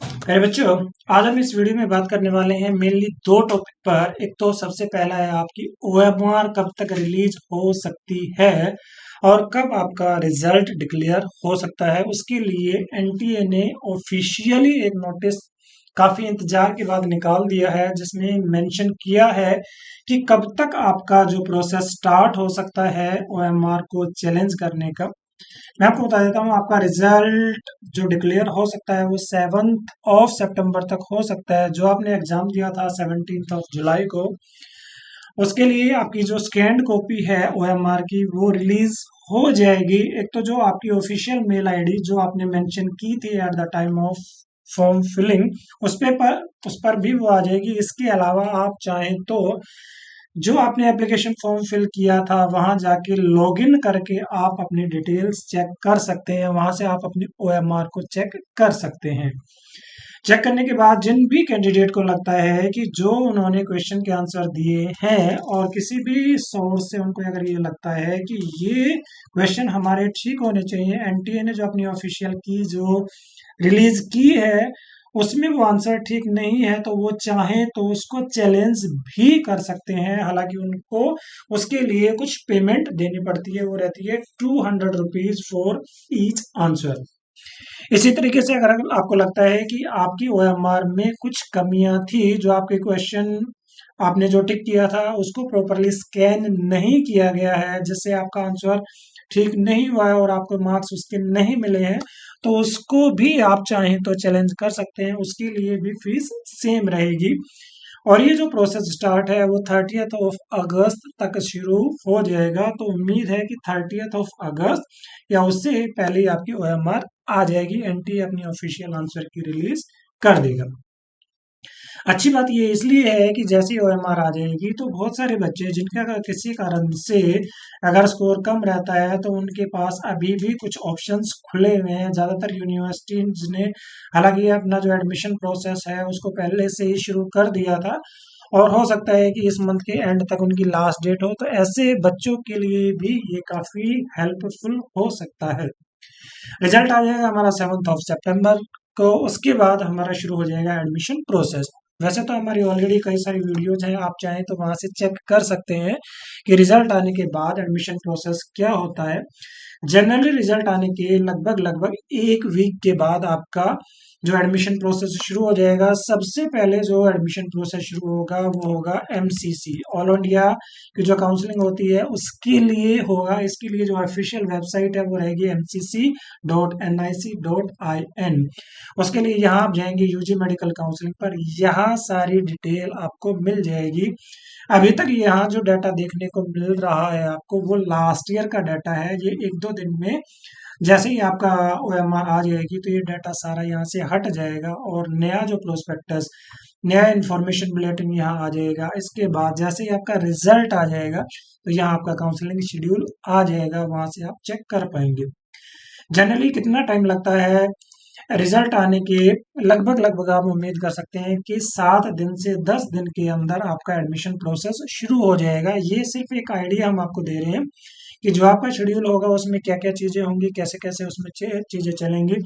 अरे बच्चों, आज हम इस वीडियो में बात करने वाले हैं मेनली दो टॉपिक पर। एक तो सबसे पहला है आपकी ओएमआर कब तक रिलीज हो सकती है और कब आपका रिजल्ट डिक्लेयर हो सकता है। उसके लिए एनटीए ने ऑफिशियली एक नोटिस काफी इंतजार के बाद निकाल दिया है, जिसमें मेंशन किया है कि कब तक आपका जो प्रोसेस स्टार्ट हो सकता है ओएमआर को चैलेंज करने का। मैं आपको बता देता हूँ, आपका रिजल्ट जो डिक्लेयर हो सकता है वो 7 सितंबर तक हो सकता है। जो आपने एग्जाम दिया था 17 जुलाई को, उसके लिए आपकी जो स्कैंड कॉपी है ओएमआर की वो रिलीज हो जाएगी। एक तो जो आपकी ऑफिशियल मेल आईडी जो आपने मेंशन की थी at the time of form filling, उस पर भी वो आ जाएगी। इसके अलावा आप चाहें तो जो आपने एप्लीकेशन फॉर्म फिल किया था वहां जाके लॉगिन करके आप अपनी डिटेल्स चेक कर सकते हैं। वहां से आप अपनी ओएमआर को चेक कर सकते हैं। चेक करने के बाद जिन भी कैंडिडेट को लगता है कि जो उन्होंने क्वेश्चन के आंसर दिए हैं और किसी भी सोर्स से उनको अगर ये लगता है कि ये क्वेश्चन हमारे ठीक होने चाहिए, एनटीए ने जो अपनी ऑफिशियल की जो रिलीज की है उसमें वो आंसर ठीक नहीं है, तो वो चाहे तो उसको चैलेंज भी कर सकते हैं। हालांकि उनको उसके लिए कुछ पेमेंट देनी पड़ती है, वो रहती है 200 रुपीज फॉर ईच आंसर। इसी तरीके से अगर आपको लगता है कि आपकी ओएमआर में कुछ कमियां थी, जो आपके क्वेश्चन आपने जो टिक किया था उसको प्रॉपरली स्कैन नहीं किया गया है, जिससे आपका आंसर ठीक नहीं हुआ है और आपको मार्क्स उसके नहीं मिले हैं, तो उसको भी आप चाहें तो चैलेंज कर सकते हैं। उसके लिए भी फीस सेम रहेगी। और ये जो प्रोसेस स्टार्ट है वो 30 ऑफ अगस्त तक शुरू हो जाएगा। तो उम्मीद है कि 30 ऑफ अगस्त या उससे पहले ही आपकी ओएमआर आ जाएगी। एनटीए अपनी ऑफिशियल आंसर की रिलीज कर देगा। अच्छी बात ये इसलिए है कि जैसी ओएमआर आ जाएगी तो बहुत सारे बच्चे जिनका अगर किसी कारण से अगर स्कोर कम रहता है तो उनके पास अभी भी कुछ ऑप्शंस खुले हुए हैं। ज़्यादातर यूनिवर्सिटीज ने हालांकि ये अपना जो एडमिशन प्रोसेस है उसको पहले से ही शुरू कर दिया था और हो सकता है कि इस मंथ के एंड तक उनकी लास्ट डेट हो, तो ऐसे बच्चों के लिए भी ये काफ़ी हेल्पफुल हो सकता है। रिजल्ट आ जाएगा हमारा 7 सितंबर को। उसके बाद हमारा शुरू हो जाएगा एडमिशन प्रोसेस। वैसे तो हमारी ऑलरेडी कई सारी वीडियोज हैं, आप चाहें तो वहां से चेक कर सकते हैं कि रिजल्ट आने के बाद एडमिशन प्रोसेस क्या होता है। जनरली रिजल्ट आने के लगभग लगभग 1 वीक के बाद आपका जो एडमिशन प्रोसेस शुरू हो जाएगा। सबसे पहले जो एडमिशन प्रोसेस शुरू होगा वो होगा एमसीसी, ऑल इंडिया की जो काउंसलिंग होती है उसके लिए होगा। इसके लिए जो ऑफिशियल वेबसाइट है वो रहेगी mcc.nic.in। उसके लिए यहाँ आप जाएंगे यूजी मेडिकल काउंसलिंग पर, यहाँ सारी डिटेल आपको मिल जाएगी। अभी तक यहाँ जो डाटा देखने को मिल रहा है आपको वो लास्ट ईयर का डाटा है। ये 1-2 दिन में जैसे ही आपका ओएमआर आ जाएगी तो ये डाटा सारा यहाँ से हट जाएगा और नया जो प्रोस्पेक्टस, नया इंफॉर्मेशन बुलेटिन यहाँ आ जाएगा। इसके बाद जैसे ही आपका रिजल्ट आ जाएगा तो यहाँ आपका काउंसलिंग शेड्यूल आ जाएगा, वहां से आप चेक कर पाएंगे। जनरली कितना टाइम लगता है रिजल्ट आने के? लगभग लगभग आप उम्मीद कर सकते हैं कि 7 दिन से 10 दिन के अंदर आपका एडमिशन प्रोसेस शुरू हो जाएगा। ये सिर्फ एक आइडिया हम आपको दे रहे हैं कि जो आपका शेड्यूल होगा उसमें क्या क्या चीजें होंगी, कैसे कैसे उसमें चीजें चलेंगी।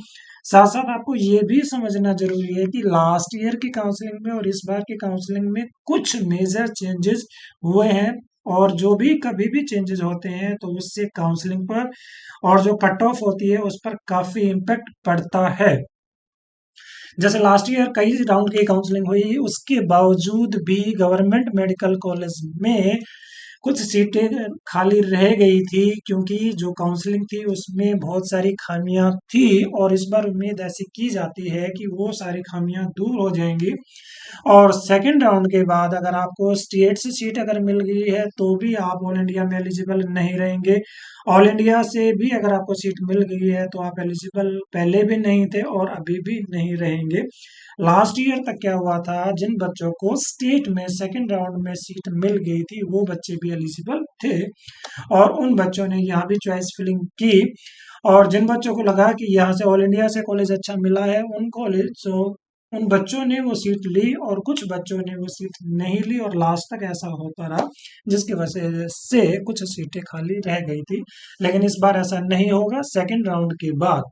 साथ साथ आपको ये भी समझना जरूरी है कि लास्ट ईयर की काउंसलिंग में और इस बार की काउंसलिंग में कुछ मेजर चेंजेस हुए हैं, और जो भी कभी भी चेंजेस होते हैं तो उससे काउंसलिंग पर और जो कट ऑफ होती है उस पर काफी इम्पेक्ट पड़ता है। जैसे लास्ट ईयर कई राउंड की काउंसलिंग हुई, उसके बावजूद भी गवर्नमेंट मेडिकल कॉलेज में कुछ सीटें खाली रह गई थी, क्योंकि जो काउंसलिंग थी उसमें बहुत सारी खामियां थी। और इस बार उम्मीद ऐसी की जाती है कि वो सारी खामियां दूर हो जाएंगी और सेकंड राउंड के बाद अगर आपको स्टेट से सीट अगर मिल गई है तो भी आप ऑल इंडिया में एलिजिबल नहीं रहेंगे। ऑल इंडिया से भी अगर आपको सीट मिल गई है तो आप एलिजिबल पहले भी नहीं थे और अभी भी नहीं रहेंगे। लास्ट ईयर तक क्या हुआ था, जिन बच्चों को स्टेट में सेकंड राउंड में सीट मिल गई थी वो बच्चे भी एलिजिबल थे और उन बच्चों ने यहाँ भी चॉइस फिलिंग की। और जिन बच्चों को लगा कि यहाँ से ऑल इंडिया से कॉलेज अच्छा मिला है, उन कॉलेज उन बच्चों ने वो सीट ली और कुछ बच्चों ने वो सीट नहीं ली और लास्ट तक ऐसा होता रहा, जिसकी वजह से कुछ सीटें खाली रह गई थी। लेकिन इस बार ऐसा नहीं होगा। सेकंड राउंड के बाद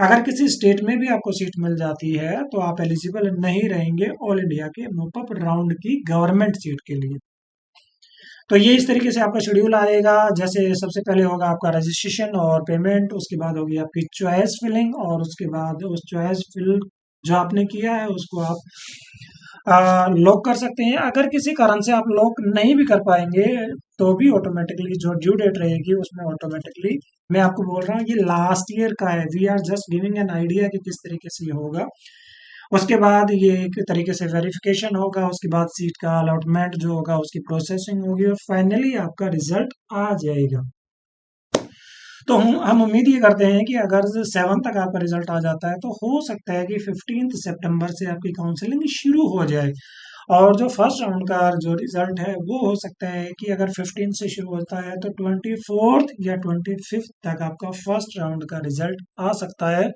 अगर किसी स्टेट में भी आपको सीट मिल जाती है तो आप एलिजिबल नहीं रहेंगे ऑल इंडिया के मूव अप राउंड की गवर्नमेंट सीट के लिए। तो ये इस तरीके से आपका शेड्यूल आएगा। जैसे सबसे पहले होगा आपका रजिस्ट्रेशन और पेमेंट, उसके बाद होगी आपकी चॉइस फिलिंग, और उसके बाद उस चॉइस फिल जो आपने किया है उसको आप लॉक कर सकते हैं। अगर किसी कारण से आप लॉक नहीं भी कर पाएंगे तो भी ऑटोमेटिकली जो ड्यू डेट रहेगी उसमें ऑटोमेटिकली, मैं आपको बोल रहा हूँ ये लास्ट ईयर का है, we are just giving an idea कि किस तरीके से ये होगा। उसके बाद ये एक तरीके से वेरिफिकेशन होगा, उसके बाद सीट का अलॉटमेंट जो होगा उसकी प्रोसेसिंग होगी और फाइनली आपका रिजल्ट आ जाएगा। तो हम उम्मीद ये करते हैं कि अगर 7 तक आपका रिजल्ट आ जाता है तो हो सकता है कि 15 सितंबर से आपकी काउंसलिंग शुरू हो जाए। और जो फर्स्ट राउंड का जो रिजल्ट है वो हो सकता है कि अगर 15 से शुरू होता है तो 24 या 25 तक आपका फर्स्ट राउंड का रिजल्ट आ सकता है।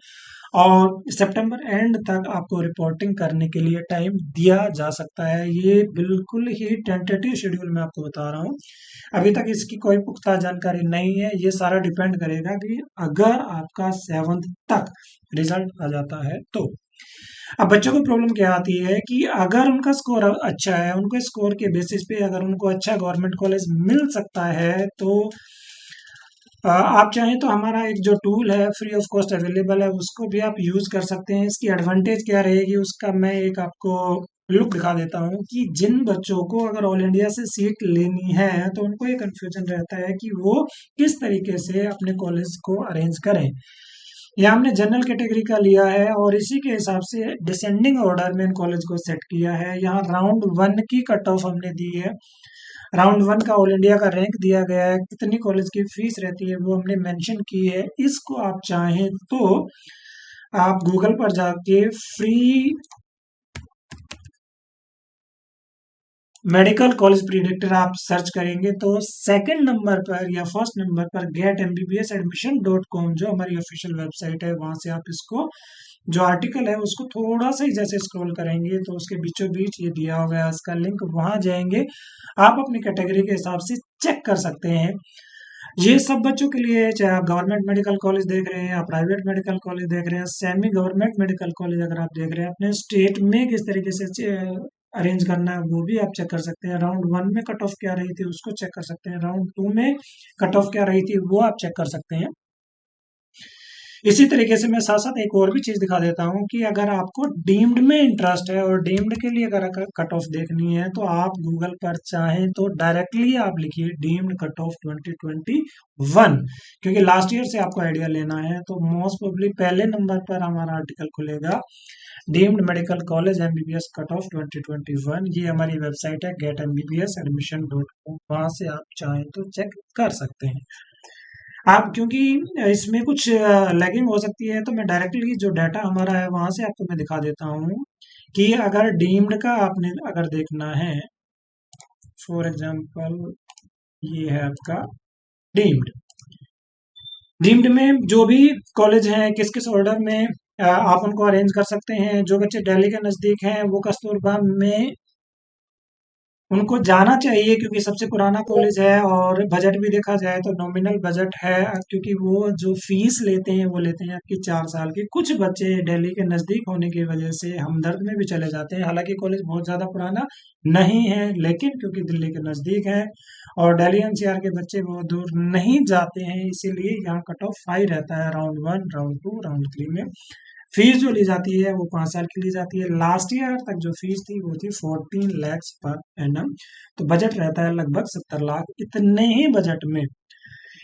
और सितंबर एंड तक आपको रिपोर्टिंग करने के लिए टाइम दिया जा सकता है। ये बिल्कुल ही टेंटेटिव शेड्यूल मैं आपको बता रहा हूँ, अभी तक इसकी कोई पुख्ता जानकारी नहीं है। ये सारा डिपेंड करेगा कि अगर आपका 7 तक रिजल्ट आ जाता है तो। अब बच्चों को प्रॉब्लम क्या आती है कि अगर उनका स्कोर अच्छा है, उनके स्कोर के बेसिस पे अगर उनको अच्छा गवर्नमेंट कॉलेज मिल सकता है तो आप चाहें तो हमारा एक जो टूल है फ्री ऑफ कॉस्ट अवेलेबल है, उसको भी आप यूज कर सकते हैं। इसकी एडवांटेज क्या रहेगी उसका मैं एक आपको लुक दिखा देता हूँ कि जिन बच्चों को अगर ऑल इंडिया से सीट लेनी है तो उनको ये कंफ्यूजन रहता है कि वो किस तरीके से अपने कॉलेज को अरेंज करें। यहाँ हमने जनरल कैटेगरी का लिया है और इसी के हिसाब से डिसेंडिंग ऑर्डर में इन कॉलेज को सेट किया है। यहाँ राउंड 1 की कट ऑफ हमने दी है, राउंड 1 का ऑल इंडिया का रैंक दिया गया है, कितनी कॉलेज की फीस रहती है वो हमने मेंशन की है। इसको आप चाहें तो आप गूगल पर जाके फ्री मेडिकल कॉलेज प्रीडिक्टर आप सर्च करेंगे तो सेकंड नंबर पर या फर्स्ट नंबर पर getembbsadmission.com जो हमारी ऑफिशियल वेबसाइट है, वहां से आप इसको जो आर्टिकल है उसको थोड़ा सा ही जैसे स्क्रॉल करेंगे तो उसके बीचों बीच ये दिया हुआ है इसका लिंक, वहां जाएंगे आप अपनी कैटेगरी के हिसाब से चेक कर सकते हैं। ये सब बच्चों के लिए है, चाहे आप गवर्नमेंट मेडिकल कॉलेज देख रहे हैं, आप प्राइवेट मेडिकल कॉलेज देख रहे हैं, सेमी गवर्नमेंट मेडिकल कॉलेज अगर आप देख रहे हैं, अपने स्टेट में किस तरीके से अरेंज करना है वो भी आप चेक कर सकते हैं। राउंड 1 में कट ऑफ क्या रही थी उसको चेक कर सकते हैं, राउंड 2 में कट ऑफ क्या रही थी वो आप चेक कर सकते हैं। इसी तरीके से मैं साथ साथ एक और भी चीज दिखा देता हूँ कि अगर आपको डीम्ड में इंटरेस्ट है और डीम्ड के लिए अगर कट ऑफ देखनी है तो आप गूगल पर चाहें तो डायरेक्टली आप लिखिए डीम्ड कट ऑफ 2021, क्योंकि लास्ट ईयर से आपको आइडिया लेना है तो मोस्ट प्रोबेबली पहले नंबर पर हमारा आर्टिकल खुलेगा deemed medical college MBBS cut off 2021। ये हमारी वेबसाइट है getembbsadmission.com, वहां से आप चाहें तो चेक कर सकते हैं। आप क्योंकि इसमें कुछ लैगिंग हो सकती है तो मैं डायरेक्टली जो डाटा हमारा है वहां से आपको मैं दिखा देता हूँ कि अगर डीम्ड का आपने अगर देखना है, फॉर एग्जांपल ये है आपका डीम्ड। डीम्ड में जो भी कॉलेज हैं किस किस ऑर्डर में आप उनको अरेंज कर सकते हैं। जो बच्चे दिल्ली के नज़दीक हैं वो कस्तूरबा में उनको जाना चाहिए क्योंकि सबसे पुराना कॉलेज है और बजट भी देखा जाए तो नॉमिनल बजट है, क्योंकि वो जो फीस लेते हैं वो लेते हैं आपकी 4 साल की। कुछ बच्चे दिल्ली के नज़दीक होने की वजह से हमदर्द में भी चले जाते हैं, हालांकि कॉलेज बहुत ज़्यादा पुराना नहीं है लेकिन क्योंकि दिल्ली के नज़दीक है और दिल्ली एनसीआर के बच्चे बहुत दूर नहीं जाते हैं इसीलिए यहाँ कट ऑफ हाई रहता है राउंड 1, राउंड 2, राउंड 3 में। फीस जो ली जाती है वो 5 साल की ली जाती है। लास्ट ईयर तक जो फीस थी वो थी 14 लैक्स पर एनम, तो बजट रहता है लगभग 70 लाख। इतने ही बजट में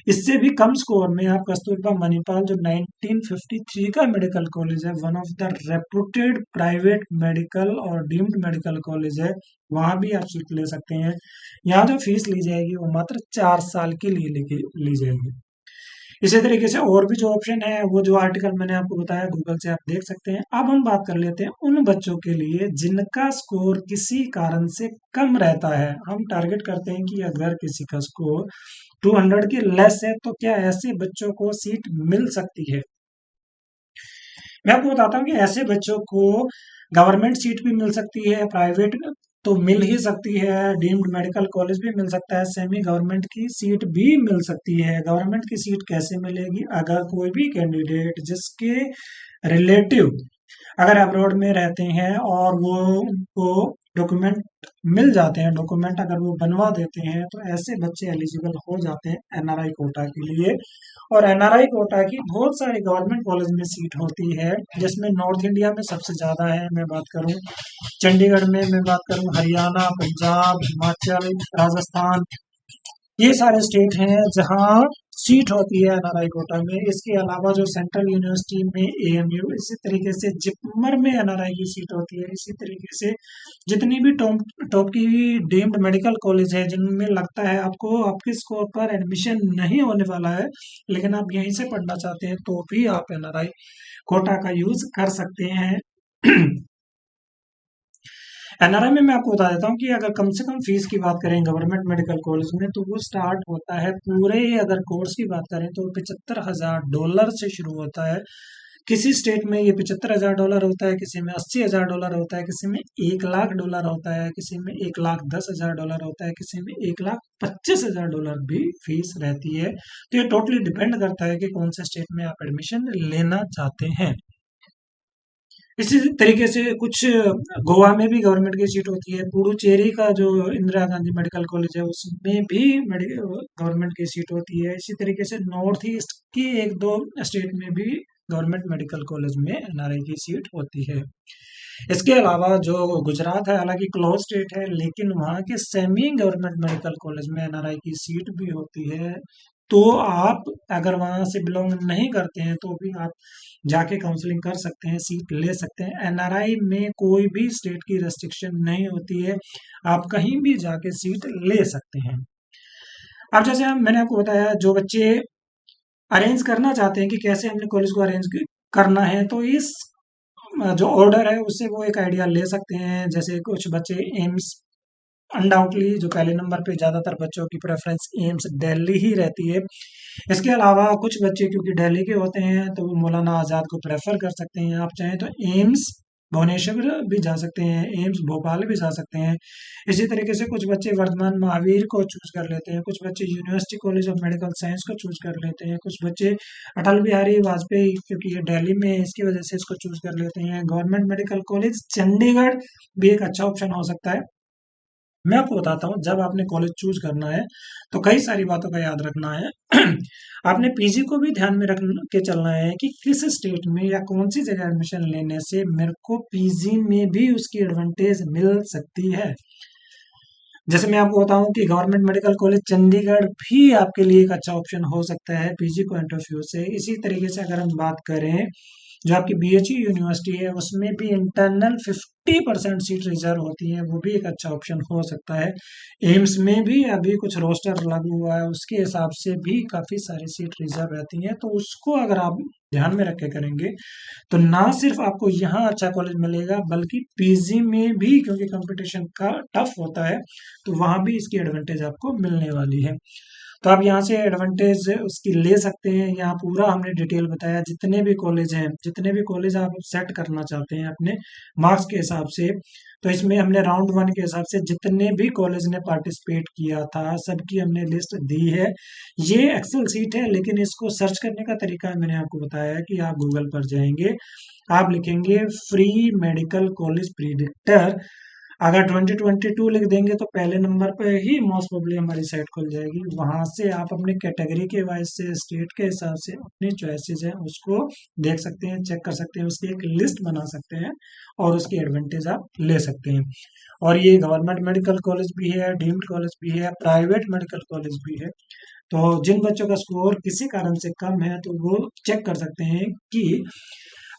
इससे भी कम स्कोर में आप कस्तूरबा मणिपाल जो 1953 का मेडिकल कॉलेज है, one of the reputed private medical और डीम्ड मेडिकल कॉलेज है, वहां भी आप सीट ले सकते हैं। यहाँ जो फीस ली जाएगी वो मात्र 4 साल के लिए ली जाएगी। इसी तरीके से और भी जो ऑप्शन है वो जो आर्टिकल मैंने आपको बताया गूगल से आप देख सकते हैं। अब हम बात कर लेते हैं उन बच्चों के लिए जिनका स्कोर किसी कारण से कम रहता है। हम टारगेट करते हैं कि अगर किसी का स्कोर 200 के लेस है तो क्या ऐसे बच्चों को सीट मिल सकती है। मैं आपको बताता हूँ कि ऐसे बच्चों को गवर्नमेंट सीट भी मिल सकती है, प्राइवेट तो मिल ही सकती है, डीम्ड मेडिकल कॉलेज भी मिल सकता है, सेमी गवर्नमेंट की सीट भी मिल सकती है। गवर्नमेंट की सीट कैसे मिलेगी? अगर कोई भी कैंडिडेट जिसके रिलेटिव अगर अब्रॉड में रहते हैं और वो उनको डॉक्यूमेंट मिल जाते हैं, डॉक्यूमेंट अगर वो बनवा देते हैं, तो ऐसे बच्चे एलिजिबल हो जाते हैं एनआरआई कोटा के लिए। और एनआरआई कोटा की बहुत सारी गवर्नमेंट कॉलेज में सीट होती है, जिसमें नॉर्थ इंडिया में सबसे ज़्यादा है। मैं बात करूं चंडीगढ़ में, मैं बात करूं हरियाणा, पंजाब, हिमाचल, राजस्थान, ये सारे स्टेट हैं जहां सीट होती है एनआरआई कोटा में। इसके अलावा जो सेंट्रल यूनिवर्सिटी में एएमयू, इसी तरीके से जिपमर में एनआरआई की सीट होती है। इसी तरीके से जितनी भी टॉप टॉप की डीम्ड मेडिकल कॉलेज है जिनमें लगता है आपको आपके स्कोर पर एडमिशन नहीं होने वाला है, लेकिन आप यहीं से पढ़ना चाहते हैं, तो भी आप एनआरआई कोटा का यूज कर सकते हैं। एनआरआई में मैं आपको बता देता हूँ कि अगर कम से कम फीस की बात करें गवर्नमेंट मेडिकल कॉलेज में, तो वो स्टार्ट होता है पूरे, अगर कोर्स की बात करें तो $75,000 से शुरू होता है। किसी स्टेट में ये $75,000 होता है, किसी में $80,000 होता है, किसी में $1,00,000 होता है, किसी में $1,10,000 होता है, किसी में $1,25,000 भी फीस रहती है। तो ये टोटली डिपेंड करता है कि कौन से स्टेट में आप एडमिशन लेना चाहते हैं। इसी तरीके से कुछ गोवा में भी गवर्नमेंट की सीट होती है। पुडुचेरी का जो इंदिरा गांधी मेडिकल कॉलेज है उसमें भी गवर्नमेंट की सीट होती है। इसी तरीके से नॉर्थ ईस्ट की एक दो स्टेट में भी गवर्नमेंट मेडिकल कॉलेज में एनआरआई की सीट होती है। इसके अलावा जो गुजरात है, हालांकि क्लोज स्टेट है, लेकिन वहाँ के सेमी गवर्नमेंट मेडिकल कॉलेज में एनआरआई की सीट भी होती है। तो आप अगर वहां से बिलोंग नहीं करते हैं तो भी आप जाके काउंसलिंग कर सकते हैं, सीट ले सकते हैं। एनआरआई में कोई भी स्टेट की रेस्ट्रिक्शन नहीं होती है, आप कहीं भी जाके सीट ले सकते हैं। अब जैसे मैंने आपको बताया, जो बच्चे अरेंज करना चाहते हैं कि कैसे हमने कॉलेज को अरेंज करना है, तो इस जो ऑर्डर है उससे वो एक आइडिया ले सकते हैं। जैसे कुछ बच्चे एम्स, अनडाउटली जो पहले नंबर पे ज्यादातर बच्चों की प्रेफरेंस एम्स दिल्ली ही रहती है। इसके अलावा कुछ बच्चे क्योंकि दिल्ली के होते हैं तो वो मौलाना आजाद को प्रेफर कर सकते हैं। आप चाहें तो एम्स भुवनेश्वर भी जा सकते हैं, एम्स भोपाल भी जा सकते हैं। इसी तरीके से कुछ बच्चे वर्धमान महावीर को चूज कर लेते हैं, कुछ बच्चे university college of medical science को चूज कर लेते हैं, कुछ बच्चे अटल बिहारी वाजपेयी, क्योंकि ये दिल्ली में है इसकी वजह से इसको चूज कर लेते हैं। गवर्नमेंट मेडिकल कॉलेज चंडीगढ़ भी एक अच्छा ऑप्शन हो सकता है। मैं आपको बताता हूँ, जब आपने कॉलेज चूज करना है तो कई सारी बातों का याद रखना है। आपने पीजी को भी ध्यान में रख के चलना है कि किस स्टेट में या कौन सी जगह एडमिशन लेने से मेरे को पीजी में भी उसकी एडवांटेज मिल सकती है। जैसे मैं आपको बताऊं कि गवर्नमेंट मेडिकल कॉलेज चंडीगढ़ भी आपके लिए एक अच्छा ऑप्शन हो सकता है पीजी पॉइंट ऑफ व्यू से। इसी तरीके से अगर हम बात करें, जो आपकी बीएचयू यूनिवर्सिटी है उसमें भी इंटरनल 50% सीट रिजर्व होती है, वो भी एक अच्छा ऑप्शन हो सकता है। एम्स में भी अभी कुछ रोस्टर लागू हुआ है, उसके हिसाब से भी काफी सारी सीट रिजर्व रहती हैं, तो उसको अगर आप ध्यान में रख के करेंगे तो ना सिर्फ आपको यहाँ अच्छा कॉलेज मिलेगा, बल्कि पीजी में भी, क्योंकि कंपटीशन का टफ होता है, तो वहां भी इसकी एडवांटेज आपको मिलने वाली है। तो आप यहाँ से एडवांटेज उसकी ले सकते हैं। यहाँ पूरा हमने डिटेल बताया, जितने भी कॉलेज हैं, जितने भी कॉलेज आप सेट करना चाहते हैं अपने मार्क्स के हिसाब से, तो इसमें हमने राउंड वन के हिसाब से जितने भी कॉलेज ने पार्टिसिपेट किया था सबकी हमने लिस्ट दी है। ये एक्सेल सीट है, लेकिन इसको सर्च करने का तरीका मैंने आपको बताया है कि आप गूगल पर जाएंगे, आप लिखेंगे फ्री मेडिकल कॉलेज प्रिडिक्टर। अगर 2022 लिख देंगे तो पहले नंबर पे ही मोस्ट प्रोबेबली हमारी साइट खुल जाएगी। वहां से आप अपने कैटेगरी के वाइज से, स्टेट के हिसाब से अपनी चॉइसेस हैं उसको देख सकते हैं, चेक कर सकते हैं, उसकी एक लिस्ट बना सकते हैं और उसकी एडवांटेज आप ले सकते हैं। और ये गवर्नमेंट मेडिकल कॉलेज भी है, डीम्ड कॉलेज भी है, प्राइवेट मेडिकल कॉलेज भी है। तो जिन बच्चों का स्कोर किसी कारण से कम है तो वो चेक कर सकते हैं कि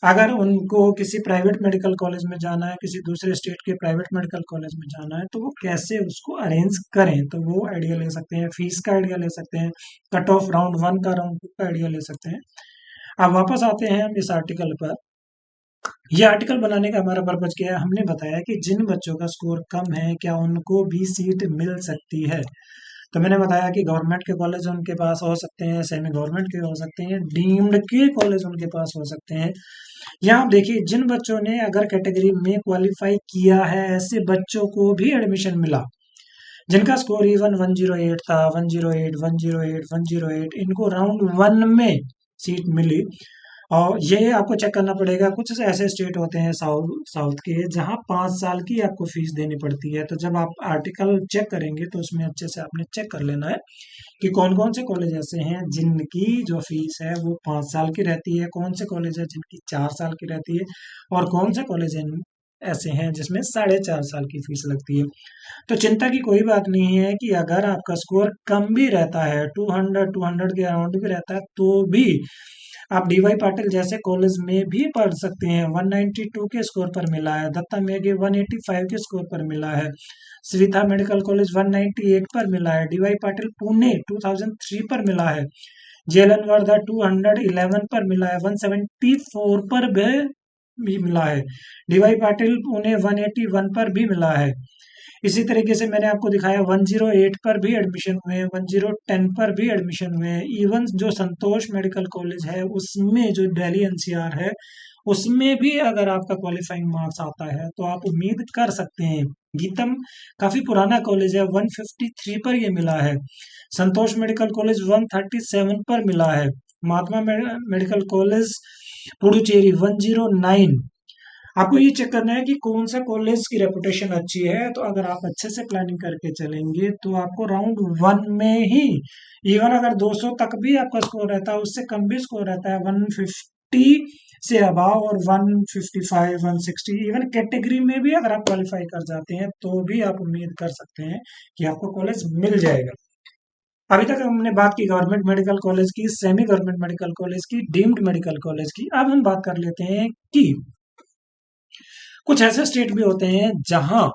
अगर उनको किसी प्राइवेट मेडिकल कॉलेज में जाना है, किसी दूसरे स्टेट के प्राइवेट मेडिकल कॉलेज में जाना है, तो वो कैसे उसको अरेंज करें, तो वो आइडिया ले सकते हैं, फीस का आइडिया ले सकते हैं, कट ऑफ राउंड वन का, राउंड टू का आइडिया ले सकते हैं। अब वापस आते हैं हम इस आर्टिकल पर। यह आर्टिकल बनाने का हमारा पर्पज क्या है? हमने बताया कि जिन बच्चों का स्कोर कम है क्या उनको भी सीट मिल सकती है। तो मैंने बताया कि गवर्नमेंट के कॉलेज उनके पास हो सकते हैं, सेमी गवर्नमेंट के हो सकते हैं, डीम्ड के कॉलेज उनके पास हो सकते हैं। यहाँ आप देखिए, जिन बच्चों ने अगर कैटेगरी में क्वालिफाई किया है, ऐसे बच्चों को भी एडमिशन मिला। जिनका स्कोर इवन 108 था, 108, 108, 108, इनको राउंड वन में सीट मिली। और ये आपको चेक करना पड़ेगा, कुछ ऐसे स्टेट होते हैं साउथ साउथ के जहाँ 5 साल की आपको फीस देनी पड़ती है। तो जब आप आर्टिकल चेक करेंगे तो उसमें अच्छे से आपने चेक कर लेना है कि कौन कौन से कॉलेज ऐसे हैं जिनकी जो फीस है वो 5 साल की रहती है, कौन से कॉलेज है जिनकी 4 साल की रहती है, और कौन से कॉलेज ऐसे हैं जिसमें 4.5 साल की फीस लगती है। तो चिंता की कोई बात नहीं है कि अगर आपका स्कोर कम भी रहता है, 200 के अराउंड भी रहता है, तो भी आप डीवाई पाटिल जैसे कॉलेज में भी पढ़ सकते हैं। 192 के स्कोर पर मिला है, दत्ता मेघे 185 के स्कोर पर मिला है, श्रीथा मेडिकल कॉलेज 198 पर मिला है, डीवाई पाटिल पुणे 2003 पर मिला है, जेएलएन वर्धा 211 पर मिला है, 174 पर भी मिला है, डीवाई पाटिल पुणे 181 पर भी मिला है। इसी तरीके से मैंने आपको दिखाया 108 पर भी एडमिशन हुए, 1010 पर भी एडमिशन हुए। इवन जो संतोष मेडिकल कॉलेज है उसमें, जो दिल्ली एनसीआर है, उसमें भी अगर आपका क्वालिफाइंग मार्क्स आता है तो आप उम्मीद कर सकते हैं। गीतम काफी पुराना कॉलेज है, 153 पर ये मिला है। संतोष मेडिकल कॉलेज 137 पर मिला है। महात्मा मेडिकल कॉलेज पुडुचेरी 109। आपको ये चेक करना है कि कौन सा कॉलेज की रेपुटेशन अच्छी है। तो अगर आप अच्छे से प्लानिंग करके चलेंगे तो आपको राउंड वन में ही, इवन अगर 200 तक भी आपका स्कोर रहता है, उससे कम भी स्कोर रहता है, 150 से अबाव और 155, 160, इवन कैटेगरी में भी अगर आप क्वालिफाई कर जाते हैं तो भी आप उम्मीद कर सकते हैं कि आपको कॉलेज मिल जाएगा। अभी तक हमने बात की गवर्नमेंट मेडिकल कॉलेज की, सेमी गवर्नमेंट मेडिकल कॉलेज की, डीम्ड मेडिकल कॉलेज की। अब हम बात कर लेते हैं कि कुछ ऐसे स्टेट भी होते हैं जहां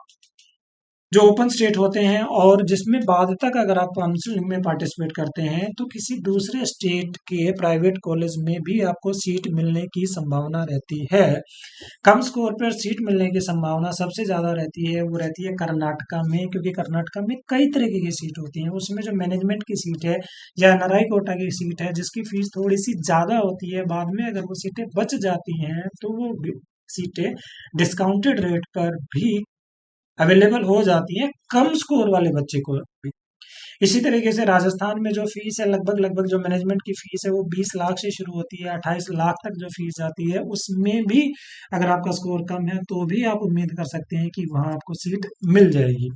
जो ओपन स्टेट होते हैं और जिसमें बाद तक अगर आप काउंसलिंग में पार्टिसिपेट करते हैं तो किसी दूसरे स्टेट के प्राइवेट कॉलेज में भी आपको सीट मिलने की संभावना रहती है। कम स्कोर पर सीट मिलने की संभावना सबसे ज्यादा रहती है, वो रहती है कर्नाटका में, क्योंकि कर्नाटका में कई तरीके की सीट होती हैं। उसमें जो मैनेजमेंट की सीट है या एनआरआई कोटा की सीट है जिसकी फीस थोड़ी सी ज्यादा होती है, बाद में अगर वो सीटें बच जाती हैं तो वो सीटें डिस्काउंटेड रेट पर भी अवेलेबल हो जाती है कम स्कोर वाले बच्चे को भी। इसी तरीके से राजस्थान में जो फीस है, लगभग लगभग जो मैनेजमेंट की फीस है वो 20 लाख से शुरू होती है, 28 लाख तक जो फीस जाती है, उसमें भी अगर आपका स्कोर कम है तो भी आप उम्मीद कर सकते हैं कि वहां आपको सीट मिल जाएगी।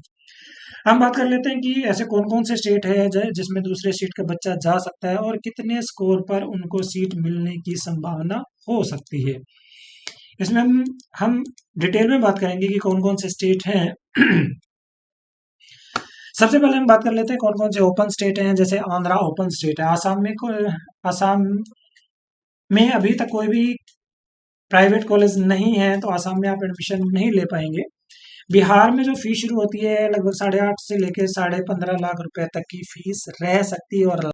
हम बात कर लेते हैं कि ऐसे कौन कौन से स्टेट है जिसमें दूसरे स्टेट का बच्चा जा सकता है और कितने स्कोर पर उनको सीट मिलने की संभावना हो सकती है। इसमें हम डिटेल में बात करेंगे कि कौन कौन से स्टेट हैं। सबसे पहले हम बात कर लेते हैं कौन कौन से ओपन स्टेट हैं। जैसे आंध्रा ओपन स्टेट है। आसाम में अभी तक कोई भी प्राइवेट कॉलेज नहीं है, तो आसाम में आप एडमिशन नहीं ले पाएंगे। बिहार में जो फीस शुरू होती है लगभग 8.5 से लेकर 15.5 लाख रुपए तक की फीस रह सकती है और